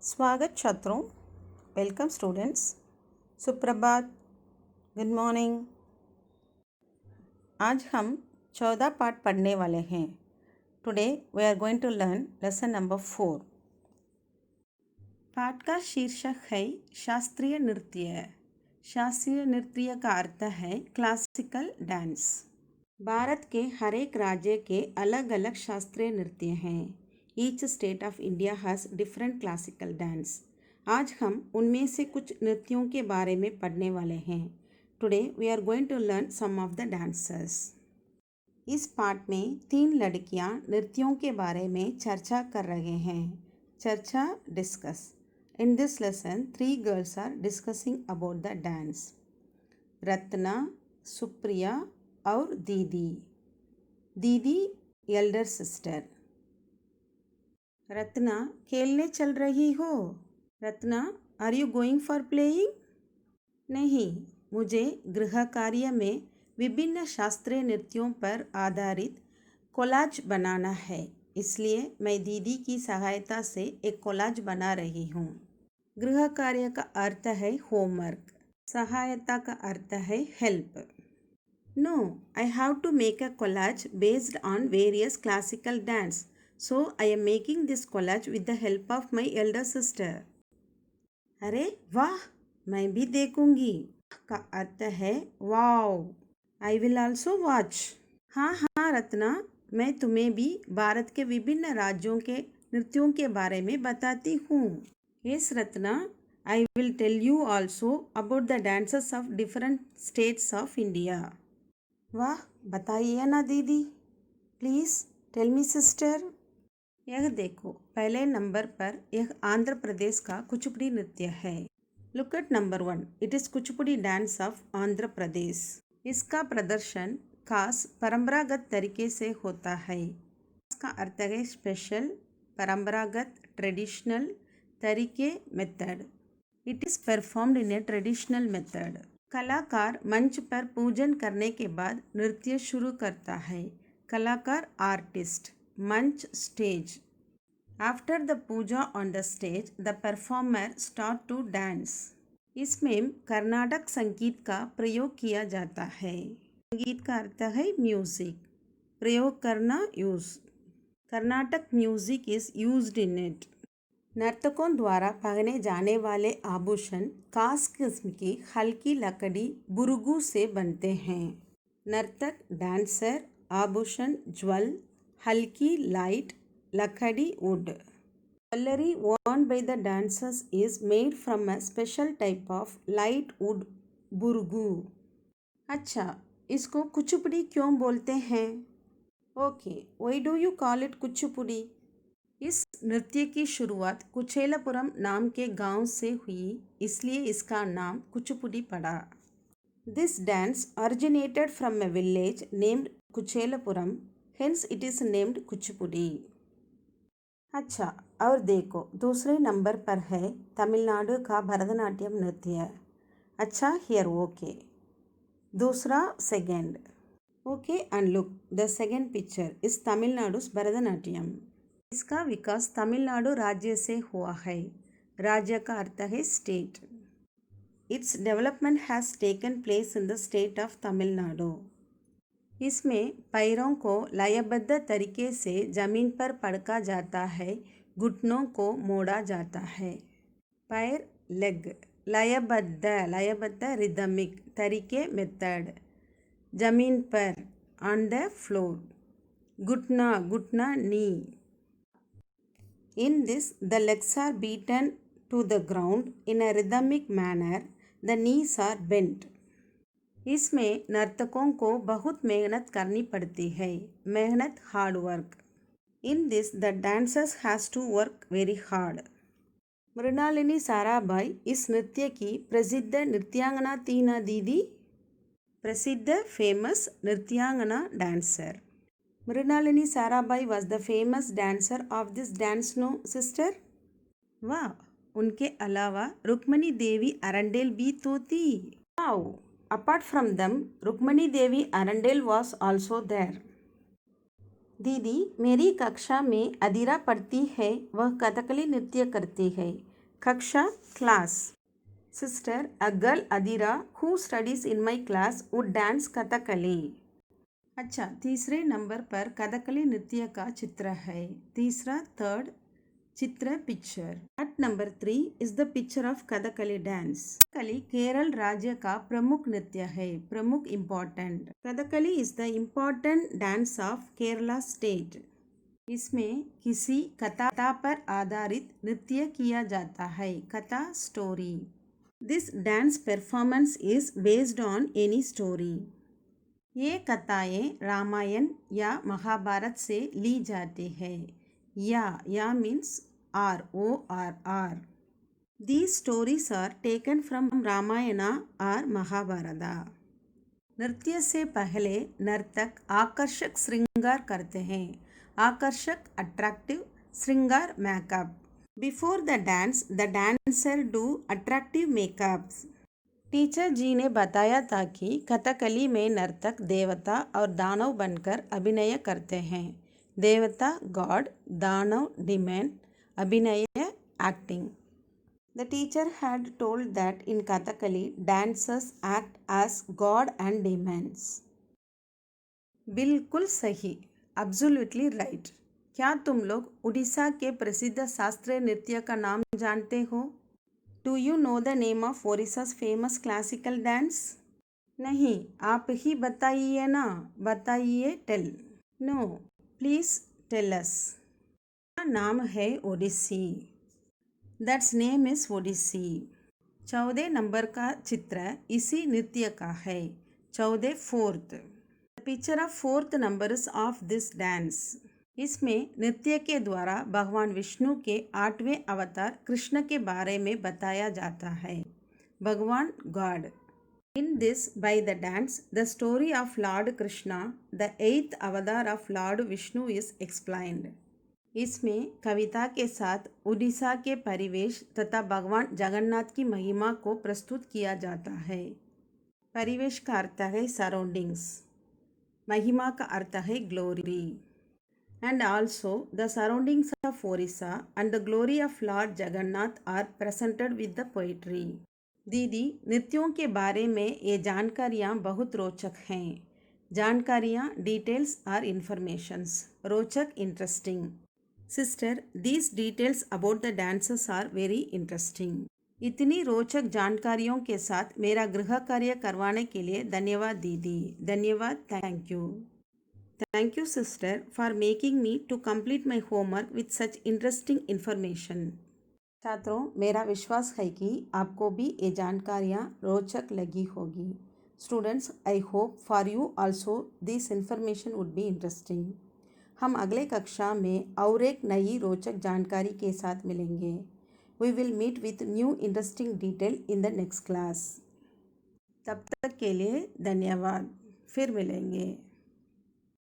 स्वागत छात्रों। Welcome students. सुप्रभात। Good morning. आज हम 14 पाठ पढ़ने वाले हैं। Today we are going to learn lesson number 4। पाठ का शीर्षक है शास्त्रीय नृत्य। शास्त्रीय नृत्य का अर्थ है क्लासिकल डांस। भारत के हर एक राज्य के अलग अलग शास्त्रीय नृत्य हैं। Each state of India has different classical dance. आज हम उनमें से कुछ नृत्यों के बारे में पढ़ने वाले हैं। Today we are going to learn some of the dancers. इस पाठ में 3 लड़कियां नृत्यों के बारे में चर्चा कर रहे हैं। चर्चा discuss. In this lesson 3 girls are discussing about the dance. Ratna, Supriya और दीदी। दीदी एल्डर सिस्टर। रत्ना, खेलने चल रही हो? Ratna, are you going for playing? नहीं, मुझे गृह कार्य में विभिन्न शास्त्रीय नृत्यों पर आधारित कोलाज बनाना है, इसलिए मैं दीदी की सहायता से एक कोलाज बना रही हूँ। गृह कार्य का अर्थ है होमवर्क। सहायता का अर्थ है help. No, I have to make a collage based on various classical dance. So I am making this collage with the help of my elder sister. अरे वाह, मैं भी देखूंगी का अर्थ है wow. I will also watch. हाँ हाँ रत्ना, मैं तुम्हें भी भारत के विभिन्न राज्यों के नृत्यों के बारे में बताती हूँ। Yes Ratna, I will tell you also about the dances of different states of India. वाह, बताइए ना दीदी। Please tell me sister. यह देखो, पहले नंबर पर यह आंध्र प्रदेश का कुचिपुड़ी नृत्य है। Look at number 1। It is Kuchipudi dance of Andhra Pradesh. इसका प्रदर्शन खास परंपरागत तरीके से होता है। इसका अर्थ है स्पेशल, परंपरागत, ट्रेडिशनल तरीके, method. It is performed in A traditional method. कलाकार मंच पर पूजन करने के बाद नृत्य शुरू करता है। कलाकार आर्टिस्ट, मंच stage. After the puja on the stage the performer start to dance. इसमें कर्नाटक संगीत का प्रयोग किया जाता है। संगीत का अर्थ है म्यूजिक। प्रयोग करना, use. Carnatic music is used in it. नर्तकों द्वारा पहने जाने वाले आभूषण खास किस्म की हल्की लकड़ी बुरुगु से बनते हैं। नर्तक, डांसर, आभूषण, ज्वल, हल्की लाइट लकड़ी would. Jewellery worn by the dancers is made from a special type of light wood बुरुगु। अच्छा, इसको कुचिपुड़ी क्यों बोलते हैं? Okay, why do you call it Kuchipudi? इस नृत्य की शुरुआत कुचेलपुरम नाम के गांव से हुई, इसलिए इसका नाम कुचिपुड़ी पड़ा। This dance originated from a village named कुचेलपुरम, hence it is named Kuchipudi. अच्छा, और देखो, दूसरे नंबर पर है तमिलनाडु का भरतनाट्यम नृत्य। अच्छा, हियर ओके। दूसरा second. Okay and look, the second picture is तमिलनाडु's Bharatanatyam. इसका विकास तमिलनाडु राज्य से हुआ है। राज्य का अर्थ है state. Its development has taken place in the state of Tamil Nadu. इसमें पैरों को लयबद्ध तरीके से जमीन पर पड़का जाता है, घुटनों को मोड़ा जाता है। पैर, लेग, लयबद्ध रिदमिक तरीके, मेथड। जमीन पर, ऑन द फ्लोर। घुटना, नी। In this, the legs are beaten to the ground in a rhythmic manner. The knees are bent. इसमें नर्तकों को बहुत मेहनत करनी पड़ती है। मेहनत, hard work. In this, the dancers has to work very hard. Mrinalini Sarabhai इस नृत्य की प्रसिद्ध नृत्यांगना थी ना दीदी? प्रसिद्ध, फेमस नृत्यांगना, dancer. Mrinalini Sarabhai was the famous dancer of this dance, no sister? वाह, उनके अलावा रुक्मणी देवी अरंडेल भी तो थी। Wow, apart from them, Rukmini Devi Arundale was also there. दीदी, मेरी कक्षा में अधीरा पढ़ती है, वह कथकली नृत्य करती है। कक्षा class. Sister, a girl Adira who studies in my class would dance Kathakali. अच्छा, तीसरे नंबर पर कथकली नृत्य का चित्र है. तीसरा थर्ड चित्र picture. At number 3 is the picture of Kathakali dance. Kathakali Kerala राज्य का प्रमुख नृत्य है. प्रमुख important. Kathakali is the important dance of Kerala state. इसमें किसी कथा पर आधारित नृत्य किया जाता है. कथा story. This dance performance is based on any story. ये कथाएं रामायण या महाभारत से ली जाती है. या means RORR. These stories are taken from Ramayana और महाभारता. नृत्य से पहले नर्तक आकर्षक श्रृंगार करते हैं. आकर्षक अट्रैक्टिव, श्रृंगार makeup. Before the dance the dancer do attractive makeups. Teacher ji ने बताया था कि कथकली में नर्तक देवता और दानव बनकर अभिनय करते हैं. देवता गॉड, दानव डिमन, अभिनय acting. The teacher had told that in Kathakali dancers act as god and demons. बिल्कुल सही. Absolutely right. क्या तुम लोग उड़ीसा के प्रसिद्ध शास्त्रीय नृत्य का नाम जानते हो? Do you know the name of Odisha's famous classical dance? नहीं, आप ही बताइए ना. बताइए, tell. No, please tell us. नाम है Odissi. That's name is Odissi. 14 नंबर का चित्र इसी नृत्य का है. 14 fourth. Picture of fourth number of this dance. इसमें नृत्य के द्वारा भगवान विष्णु के 8वें अवतार कृष्ण के बारे में बताया जाता है. भगवान God. In this, by the dance, the story of Lord Krishna, the 8th avatar of Lord Vishnu is explained. इसमें कविता के साथ उड़ीसा के परिवेश तथा भगवान जगन्नाथ की महिमा को प्रस्तुत किया जाता है. परिवेश का अर्थ है सराउंडिंग्स. महिमा का अर्थ है glory. And also the surroundings of Odisha and the glory of lord Jagannath are presented with the poetry. दीदी, नृत्यों के बारे में ये जानकारियाँ बहुत रोचक हैं. जानकारियाँ डिटेल्स और इन्फॉर्मेशंस. रोचक interesting. Sister, these details about the dances are very interesting. इतनी रोचक जानकारियों के साथ मेरा गृह कार्य करवाने के लिए धन्यवाद दीदी. धन्यवाद. Thank you. Thank you sister for making me to complete my homework with such interesting information. छात्रों, मेरा विश्वास है कि आपको भी ये जानकारियाँ रोचक लगी होगी. Students, I hope for you also this information would be interesting. हम अगले कक्षा में और एक नई रोचक जानकारी के साथ मिलेंगे. We will meet with new interesting detail in the next class. तब तक के लिए धन्यवाद. फिर मिलेंगे.